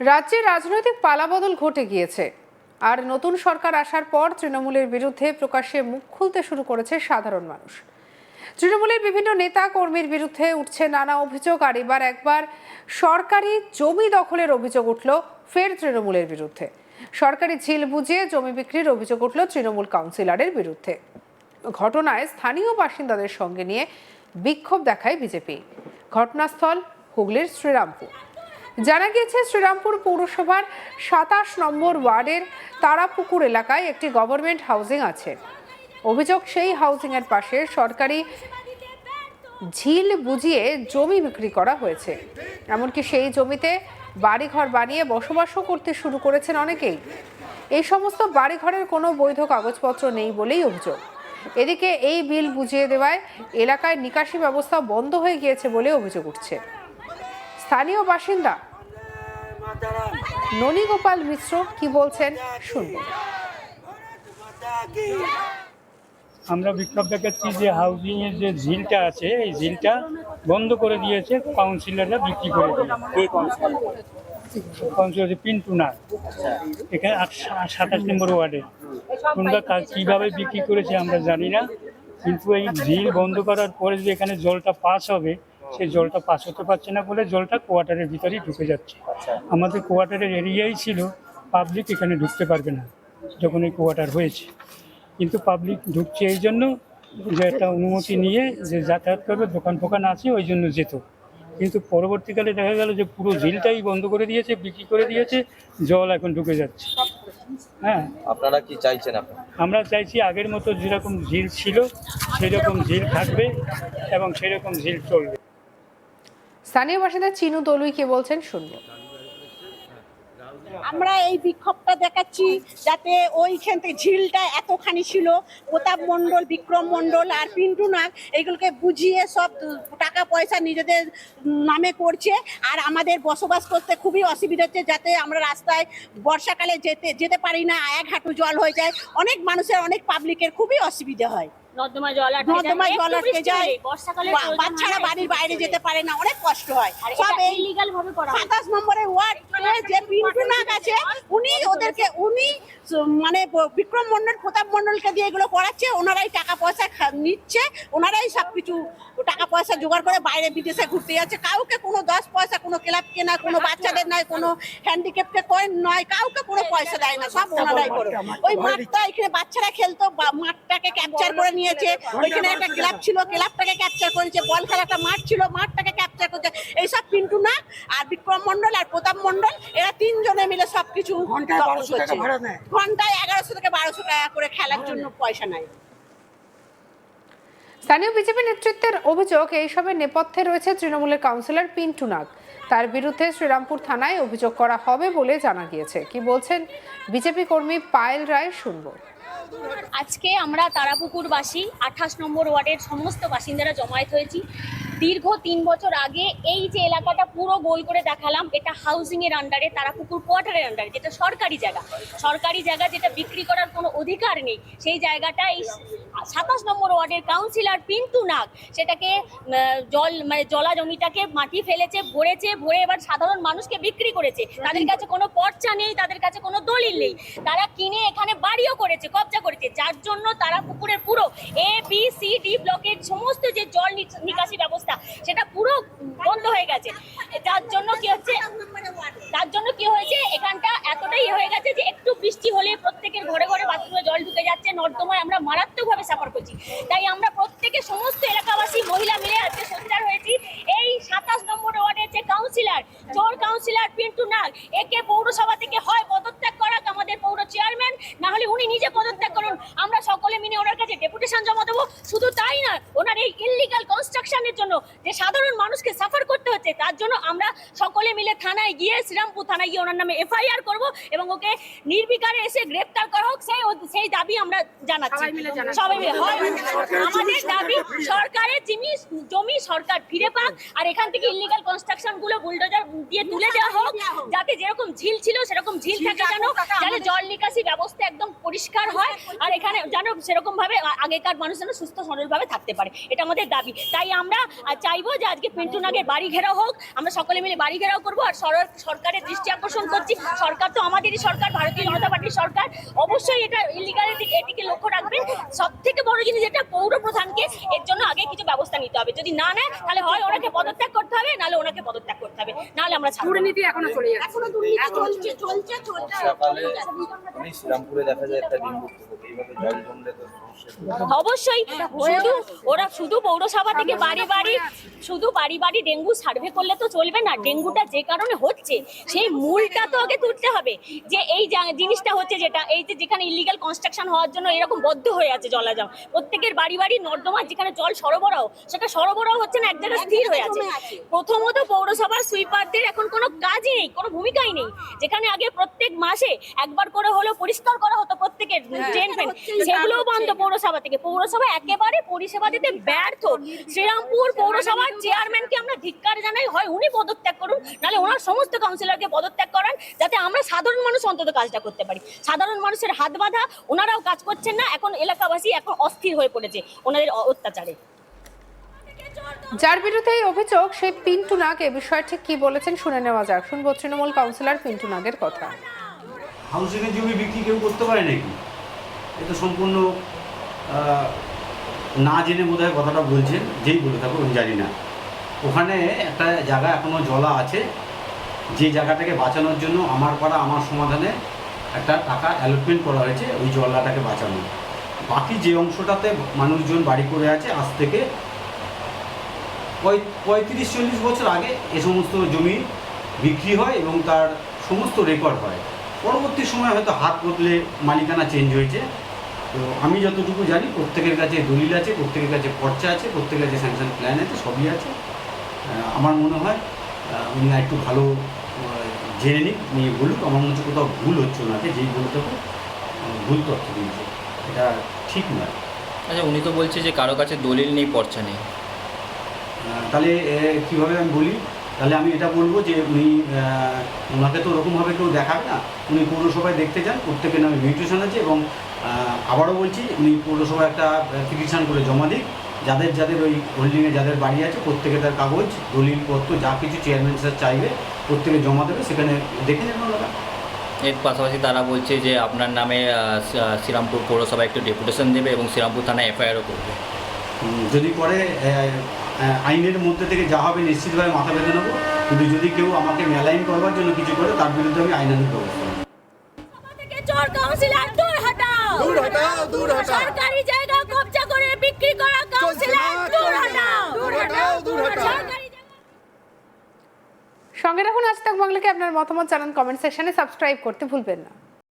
রাজ্যে রাজনৈতিক পালাবদল ঘটে গিয়েছে। আর নতুন সরকার আসার পর তৃণমূলের বিরুদ্ধে প্রকাশ্যে মুখ খুলতে শুরু করেছে সাধারণ মানুষ। তৃণমূলের বিভিন্ন নেতা কর্মীর বিরুদ্ধে উঠছে নানা অভিযোগ। আর একবার সরকারি জমি দখলের অভিযোগ উঠল ফের তৃণমূলের বিরুদ্ধে। সরকারি ঝিল বুঝিয়ে জমি বিক্রির অভিযোগ উঠল তৃণমূল কাউন্সিলরের বিরুদ্ধে। ঘটনায় স্থানীয় বাসিন্দাদের সঙ্গে নিয়ে বিক্ষোভ দেখায় বিজেপি। ঘটনাস্থল হুগলির শ্রীরামপুর। জানা গিয়েছে, শ্রীরামপুর পৌরসভার ২৭ নম্বর ওয়ার্ডের তারাপুকুর এলাকায় একটি গভর্নমেন্ট হাউজিং আছে। অভিযোগ, সেই হাউজিংয়ের পাশে সরকারি ঝিল বুঝিয়ে জমি বিক্রি করা হয়েছে। এমনকি সেই জমিতে বাড়িঘর বানিয়ে বসবাসও করতে শুরু করেছেন অনেকেই। এই সমস্ত বাড়িঘরের কোনো বৈধ কাগজপত্র নেই বলেই অভিযোগ। এদিকে এই বিল বুঝিয়ে দেওয়ায় এলাকায় নিকাশি ব্যবস্থা বন্ধ হয়ে গিয়েছে বলে অভিযোগ উঠছে। স্থানীয় বাসিন্দা ননীগোপাল মিশ্র কি বলছেন শুনব। আমরা বিক্ষোভ দেখাচ্ছি যে হাউজিং এর যে ঝিলটা আছে এই ঝিলটা বন্ধ করে দিয়েছে কাউন্সিলররা, বিক্রি করে দিয়েছে। কাউন্সিলর পিন্টু নাগ, এখানে ২৭ নম্বর ওয়ার্ডে। কোনটা কিভাবে বিক্রি করেছে আমরা জানি না, কিন্তু এই ঝিল বন্ধ করার পরে যে এখানে জলটা পাস হবে, সেই জলটা পাস হতে পারছে না বলে জলটা কোয়ার্টারের ভিতরেই ঢুকে যাচ্ছে। আমাদের কোয়ার্টারের এরিয়াই ছিল, পাবলিক এখানে ঢুকতে পারবে না যখন এই কোয়ার্টার হয়েছে। কিন্তু পাবলিক ঢুকছে এই জন্য যে একটা অনুমতি নিয়ে যে যাতায়াত করবে, দোকান ফোকান আছে ওই জন্য যেত। কিন্তু পরবর্তীকালে দেখা গেল যে পুরো ঝিলটাই বন্ধ করে দিয়েছে, বিক্রি করে দিয়েছে, জল এখন ঢুকে যাচ্ছে। হ্যাঁ, আপনারা কি চাইছেন? আমরা চাইছি আগের মতো যেরকম ঝিল ছিল সেরকম ঝিল থাকবে এবং সেরকম ঝিল চলবে। স্থানীয় বাসিন্দা চিনু দলুই কি বলছেন শুনবো। আমরা এই বিক্ষোভটা দেখাচ্ছি যাতে ওইখান থেকে ঝিলটা এতখানি ছিল, প্রতাপ মণ্ডল, বিক্রম মণ্ডল আর পিন্টু নাগ এইগুলোকে বুঝিয়ে সব টাকা পয়সা নিজেদের নামে করছে। আর আমাদের বসবাস করতে খুবই অসুবিধা হচ্ছে, যাতে আমরা রাস্তায় বর্ষাকালে যেতে পারি না, এক হাঁটু জল হয়ে যায়। অনেক মানুষের, অনেক পাবলিকের খুবই অসুবিধা হয়। নর্দমায় জল আটকে যায়, বাচ্চারা বাড়ির বাইরে যেতে পারে না, অনেক কষ্ট হয়। সব এই লিগ্যাল ভাবে করা। ২৭ নম্বরের ওয়ার্ড যে পিন্টু নাগ আছে, উনি মানে বিক্রম মণ্ডল, প্রতাপ মণ্ডলকে দিয়ে এগুলো করাচ্ছে। ওনারাই টাকা পয়সা নিচ্ছে, ওনারাই সবকিছু টাকা পয়সা জোগাড় করে বাইরে বিদেশে ঘুরতে যাচ্ছে। কাউকে কোনো ১০ পয়সা, কোনো ক্লাব কেনা, কোনো বাচ্চাদের নয়, কোনো হ্যান্ডিক্যাপকে কয়েন নয়, কাউকে কোনো পয়সা দেয় না, সব ওনারাই করে। ওই মাঠটা এখানে বাচ্চারা খেলতো, মাঠটাকে ক্যাপচার করে নিয়েছে। ওইখানে একটা ক্লাব ছিল, ক্লাবটাকে ক্যাপচার করেছে। বল খেলার একটা মাঠ ছিল, মাঠটাকে ক্যাপচার করেছে। এইসব পিন্টু নাগ আর বিক্রম মণ্ডল আর প্রতাপ মণ্ডল, এরা তিনজনে মিলে সবকিছু ঘন্টায় ১১০০ থেকে ১২০০ টাকা করে খেলার জন্য পয়সা নেয়। স্থানীয় বিজেপি নেতৃত্বের অভিযোগ, এইসবের নেপথ্যে রয়েছে তৃণমূলের কাউন্সিলর পিন্টু নাগ। তার বিরুদ্ধে শ্রীরামপুর থানায় অভিযোগ করা হবে বলে জানা গিয়েছে। কি বলছেন বিজেপি কর্মী পায়েল রায় শুনবো। আজকে আমরা তারাপুকুরবাসী ২৮ নম্বর ওয়ার্ডের সমস্ত বাসিন্দারা জমায়েত হয়েছি। দীর্ঘ ৩ বছর আগে এই যে এলাকাটা পুরো গোল করে দেখালাম, এটা হাউজিং এর আন্ডারে, তারাপুকুর কোয়ার্টারের আন্ডারে, যেটা সরকারি জায়গা, যেটা বিক্রি করার কোনো অধিকার নেই। সেই জায়গাটা এই ২৭ নম্বর ওয়ার্ডের কাউন্সিলর পিন্টু নাগ সেটাকে জলা জমিটাকে মাটি ফেলেছে, ভরে এবার সাধারণ মানুষকে বিক্রি করেছে। তাদের কাছে কোনো পর্চা নেই, তাদের কাছে কোনো দলিল নেই। তারা কিনে এখানে বাড়িও করেছে, কবজা করেছে, যার জন্য তারাপুকুরের পুরো ABCD ব্লকের সমস্ত যে জল নিকাশি ব্যবস্থা সেটা পুরো বন্ধ হয়ে গেছে। তার জন্য কি হয়েছে, এখানটা এতটাই হয়ে গেছে যে একটু বৃষ্টি হলে প্রত্যেকের ঘরে ঘরে বাথরুমে জল ঢুকে যাচ্ছে। নর্দমায় আমরা মারাত্মকভাবে সাফার করছি। তাই আমরা প্রত্যেকে, সমস্ত এলাকাবাসী মহিলা মিলে আজকে সোচ্চার হয়েছি। এই ২৭ নম্বর ওয়ার্ডের যে কাউন্সিলর পিন্টু নাগ, একে পৌরসভা থেকে হয় পদত্যাগ করাক আমাদের পৌর চেয়ারম্যান, না হলে উনি নিজে পদত্যাগ করুন। আমরা সকলে মিলে ওনার কাছে ডেপুটেশন জমা দেবো। শুধু তাই না, ওনার এই ইললিগাল কনস্ট্রাকশনের জন্য যে সাধারণ মানুষকে সাফার করতে হচ্ছে, তার জন্য আমরা সকলে মিলে থানায় গিয়ে, শ্রীরামপুর থানায় গিয়ে ওনার নামে FIR করব এবং ওকে নির্বিকারে এসে গ্রেফতার করা হোক, সেই দাবি আমরা জানাচ্ছি। সবাই মিলে আমাদের দাবি, সরকারের জমি সরকার ফিরে পাক, আর এখান থেকে ইললিগাল কনস্ট্রাকশন গুলো বুলডোজার দিয়ে তুলে দেওয়া হোক, যাতে যেরকম ঝিল ছিল সেরকম ঝিল থাকে, যেন জল নিকাশি ব্যবস্থা একদম পরিষ্কার হয়, আর এখানে যেন সেরকম ভাবে আগেকার মানুষ যেন সুস্থ সরল ভাবে থাকতে পারে। এটা আমাদের দাবি। তাই আমরা চাইবো যে আজকে পিন্টু নাগের বাড়ি ঘেরাও হোক, আমরা সকলে মিলে বাড়ি ঘেরাও করবো। করব আর সরকারের দৃষ্টি আকর্ষণ করছি। সরকার তো আমাদেরই সরকার, ভারতীয় জনতা পার্টির সরকার, অবশ্যই এটা ইলিগালের দিকে এদিকে লক্ষ্য রাখবে। সব থেকে বড় জিনিস এটা পৌর প্রধানকে এর জন্য আগে কিছু ব্যবস্থা নিতে হবে। যদি না নেয় তাহলে হয় ওনাকে পদত্যাগ করতে হবে, নাহলে ওনাকে পদত্যাগ করতে হবে, নাহলে আমরা ছাড়বো না। দুর্নীতি এখনো চলে যাচ্ছে, এখনো দুর্নীতি চলছে। সকালে শ্রীরামপুরে দেখা যায় একটা ডেঙ্গু এইভাবে জল জমলে তো সমস্যা। অবশ্যই শুধু পৌরসভা থেকে বাড়ি বাড়ি ডেঙ্গু সার্ভে করলে তো চলবে না। ডেঙ্গুটা যে কারণে হচ্ছে সেই মূলটা তো আগে তুলতে হবে, যে এই জিনিসটা হচ্ছে যেটা এই যে যেখানে ইলিগাল কনস্ট্রাকশন হওয়ার জন্য এরকম বদ্ধ হয়ে আছে জলাজম, প্রত্যেকের বাড়ি নর্দমা যেখানে জল সরবরাহ, সেটা সরবরাহ হচ্ছে না, এক জায়গায় স্থির হয়ে আছে। প্রথমত পৌরসভার সুইপারদের এখন কোনো কাজই নেই, কোনো ভূমিকাই নেই। যেখানে আগে প্রত্যেক মাসে একবার করে হলেও পরিষ্কার করা হতো প্রত্যেকের ড্রেন ফ্রেন, সেগুলোও বন্ধ পৌরসভা থেকে। পৌরসভা একেবারে পরিষেবা দিতে ব্যর্থ। শ্রীরামপুর পৌরসভার চেয়ারম্যানকে আমরা ধিক্কার জানাই, হয় উনি পদত্যাগ করুন, নাহলে ওনার সমস্ত কাউন্সিলরকে পদত্যাগ করান, যাতে আমরা সাধারণ মানুষ অন্তত কাজটা করতে পারি। সাধারণ মানুষের হাত বাঁধা, ওনারাও কাজ করছেন না। এখন এলাকাবাসী এখন অস্থির হয়ে পড়েছে ওনাদের অত্যাচারে। যার বিরুদ্ধে এই অভিযোগ সেই পিন্টু নাগ এ বিষয়ে ঠিক কি বলেছেন শুনে নেওয়া যাক। শুনবো তৃণমূল কাউন্সিলর পিন্টু নাগের কথা। হাউসিংয়ের জমি বিক্রি কেউ করতে পারে নাকি? এ তো সম্পূর্ণ না জেনে বোধহয় কথাটা বলছেন, যেই বলে থাকুন আমি জানি না। ওখানে একটা জায়গা এখনও জলা আছে, যে জায়গাটাকে বাঁচানোর জন্য আমার পাড়া আমার সমাধানে একটা টাকা অ্যালটমেন্ট করা হয়েছে ওই জলাটাকে বাঁচানো। বাকি যে অংশটাতে মানুষজন বাড়ি করে আছে, আজ থেকে 35-40 বছর আগে এ সমস্ত জমি বিক্রি হয় এবং তার সমস্ত রেকর্ড হয়। পরবর্তী সময় হয়তো হাত বদলে মালিকানা চেঞ্জ হয়েছে। তো আমি যতটুকু জানি প্রত্যেকের কাছে দলিল আছে, প্রত্যেকের কাছে পর্চা আছে, প্রত্যেকের কাছে স্যাংশন প্ল্যান আছে, সবই আছে। আমার মনে হয় উনি একটু ভালো জেনে নিক, নিয়ে বলুক। আমার মনে হচ্ছে কোথাও ভুল হচ্ছে ওনাকে, যেই বলতে হবে ভুল তথ্য দিয়েছে, এটা ঠিক নয়। আচ্ছা, উনি তো বলছে যে কারো কাছে দলিল নেই, পর্চা নেই। তাহলে কীভাবে আমি বলি? তাহলে আমি এটা বলবো যে উনি ওনাকে তো ওরকমভাবে কেউ দেখাবে না। উনি পৌরসভায় দেখতে যান, প্রত্যেকের নামে মিউটেশন আছে। এবং আবারও বলছি, উনি পৌরসভায় একটা পিটিশন করে জমা দিক। যাদের ওই হোল্ডিংয়ে যাদের বাড়ি আছে প্রত্যেকে তার কাগজ দলিলপত্র যা কিছু চেয়ারম্যান স্যার চাইবে প্রত্যেকে জমা দেবে, সেখানে দেখে নেবেন ওনারা। এর পাশাপাশি তারা বলছে যে আপনার নামে শ্রীরামপুর পৌরসভা একটু ডেপুটেশন দেবে এবং শ্রীরামপুর থানায় এফআইআরও করবে। যদি করে আইনের মধ্যে থেকে যা হবে নিশ্চিতভাবে মাথা বেঁধে নেবো। কিন্তু যদি কেউ আমাকে মেলাইন করবার জন্য কিছু করে, তার বিরুদ্ধে আমি আইনানুগ ব্যবস্থা নেব। চোর কাউন্সিলর দূর হটাও, দূর হটাও, দূর হটাও। সরকারি জায়গা কবজা করে বিক্রি করা কাউন্সিলর দূর হটাও, দূর হটাও, দূর হটাও। সঙ্গে রাখুন আজ তাক বাংলাকে। আপনার মতামত জানান কমেন্ট সেকশনে, সাবস্ক্রাইব করতে ভুলবেন না।